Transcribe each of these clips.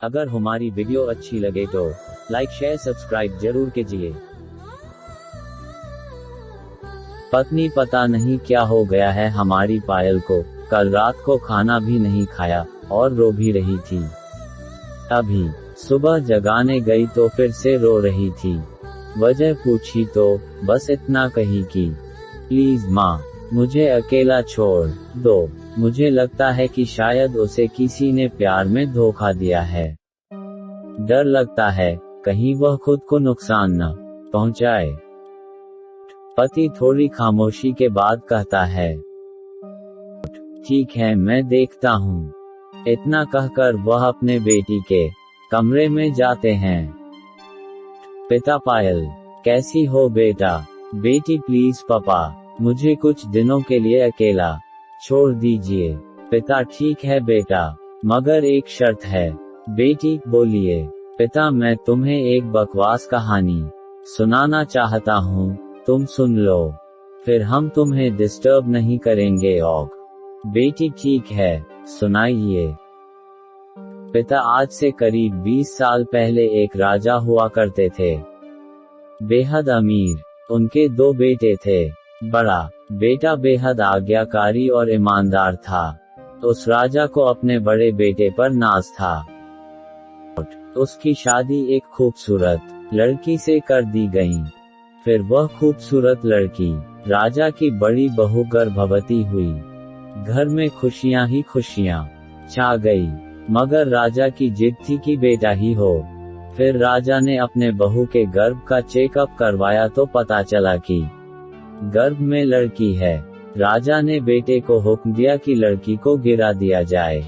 अगर हमारी वीडियो अच्छी लगे तो लाइक शेयर सब्सक्राइब जरूर कीजिए। पत्नी पता नहीं क्या हो गया है हमारी पायल को, कल रात को खाना भी नहीं खाया और रो भी रही थी। अभी सुबह जगाने गई तो फिर से रो रही थी। वजह पूछी तो बस इतना कही कि प्लीज माँ, मुझे अकेला छोड़ दो। मुझे लगता है कि शायद उसे किसी ने प्यार में धोखा दिया है। डर लगता है कहीं वह खुद को नुकसान न पहुंचाए। पति थोड़ी खामोशी के बाद कहता है, ठीक है मैं देखता हूँ। इतना कहकर वह अपने बेटी के कमरे में जाते हैं। पिता पायल, कैसी हो बेटा? बेटी प्लीज पापा, मुझे कुछ दिनों के लिए अकेला छोड़ दीजिए। पिता ठीक है बेटा, मगर एक शर्त है। बेटी बोलिए। पिता मैं तुम्हें एक बकवास कहानी सुनाना चाहता हूँ, तुम सुन लो, फिर हम तुम्हें डिस्टर्ब नहीं करेंगे। बेटी ठीक है, सुनाइए। पिता आज से करीब 20 साल पहले एक राजा हुआ करते थे, बेहद अमीर। उनके 2 बेटे थे। बड़ा बेटा बेहद आज्ञाकारी और ईमानदार था। उस राजा को अपने बड़े बेटे पर नाज था। उसकी शादी एक खूबसूरत लड़की से कर दी गई। फिर वह खूबसूरत लड़की राजा की बड़ी बहू गर्भवती हुई। घर में खुशियां ही खुशियां छा गई, मगर राजा की जिद थी कि बेटा ही हो। फिर राजा ने अपने बहू के गर्भ का चेकअप करवाया तो पता चला कि गर्भ में लड़की है। राजा ने बेटे को हुक्म दिया कि लड़की को गिरा दिया जाए।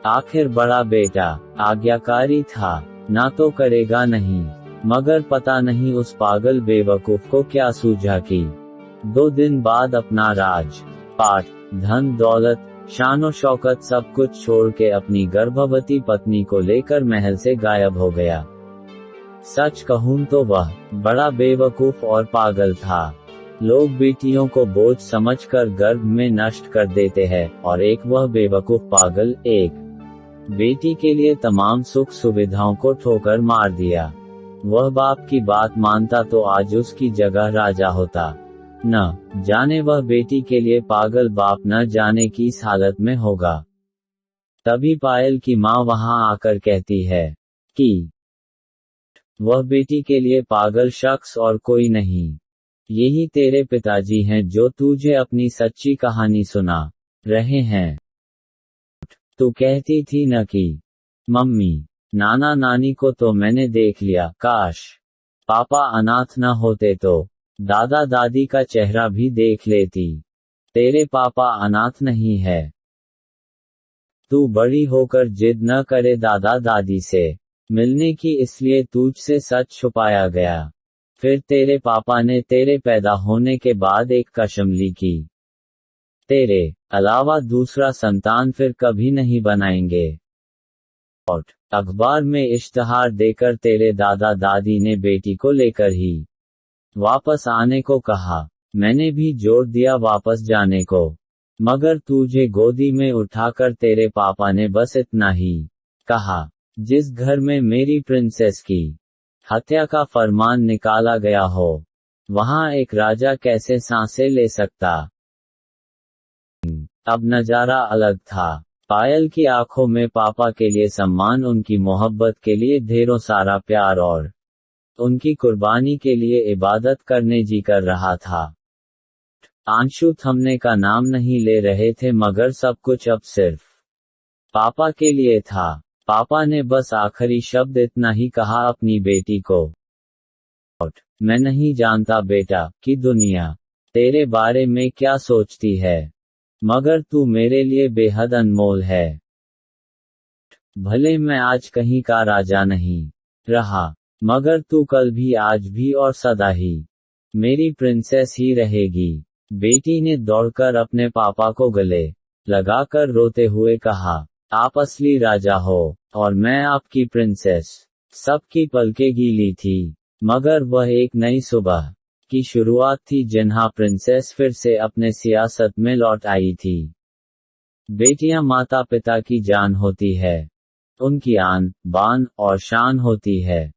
आखिर बड़ा बेटा आज्ञाकारी था, ना तो करेगा नहीं, मगर पता नहीं उस पागल बेवकूफ को क्या सूझा कि 2 दिन बाद अपना राज पाट, धन दौलत, शानो शौकत सब कुछ छोड़ के अपनी गर्भवती पत्नी को लेकर महल से गायब हो गया। सच कहूं तो वह बड़ा बेवकूफ और पागल था। लोग बेटियों को बोझ समझकर गर्भ में नष्ट कर देते हैं, और एक वह बेवकूफ पागल एक बेटी के लिए तमाम सुख सुविधाओं को ठोकर मार दिया। वह बाप की बात मानता तो आज उसकी जगह राजा होता। न जाने वह बेटी के लिए पागल बाप न जाने किस हालत में होगा। तभी पायल की माँ वहां आकर कहती है कि वह बेटी के लिए पागल शख्स और कोई नहीं, यही तेरे पिताजी हैं जो तुझे अपनी सच्ची कहानी सुना रहे हैं। तू कहती थी न कि मम्मी नाना नानी को तो मैंने देख लिया, काश पापा अनाथ न होते तो दादा दादी का चेहरा भी देख लेती। तेरे पापा अनाथ नहीं है। तू बड़ी होकर जिद न करे दादा दादी से मिलने की, इसलिए तुझसे सच छुपाया गया। फिर तेरे पापा ने तेरे पैदा होने के बाद एक कसम ली कि तेरे अलावा दूसरा संतान फिर कभी नहीं बनाएंगे। और अखबार में इश्तहार देकर तेरे दादा दादी ने बेटी को लेकर ही वापस आने को कहा। मैंने भी जोर दिया वापस जाने को, मगर तुझे गोदी में उठाकर तेरे पापा ने बस इतना ही कहा, जिस घर में मेरी प्रिंसेस की हत्या का फरमान निकाला गया हो, वहां एक राजा कैसे सांसें ले सकता। अब नजारा अलग था। पायल की आंखों में पापा के लिए सम्मान, उनकी मोहब्बत के लिए ढेरों सारा प्यार और उनकी कुर्बानी के लिए इबादत करने जी कर रहा था। आंसू थमने का नाम नहीं ले रहे थे, मगर सब कुछ अब सिर्फ पापा के लिए था। पापा ने बस आखिरी शब्द इतना ही कहा अपनी बेटी को, मैं नहीं जानता बेटा कि दुनिया तेरे बारे में क्या सोचती है, मगर तू मेरे लिए बेहद अनमोल है। भले मैं आज कहीं का राजा नहीं रहा, मगर तू कल भी आज भी और सदा ही मेरी प्रिंसेस ही रहेगी। बेटी ने दौड़कर अपने पापा को गले लगाकर रोते हुए कहा, आप असली राजा हो और मैं आपकी प्रिंसेस। सबकी पलकें गीली थी, मगर वह एक नई सुबह की शुरुआत थी जहाँ प्रिंसेस फिर से अपने सियासत में लौट आई थी। बेटियां माता पिता की जान होती है, उनकी आन, बान और शान होती है।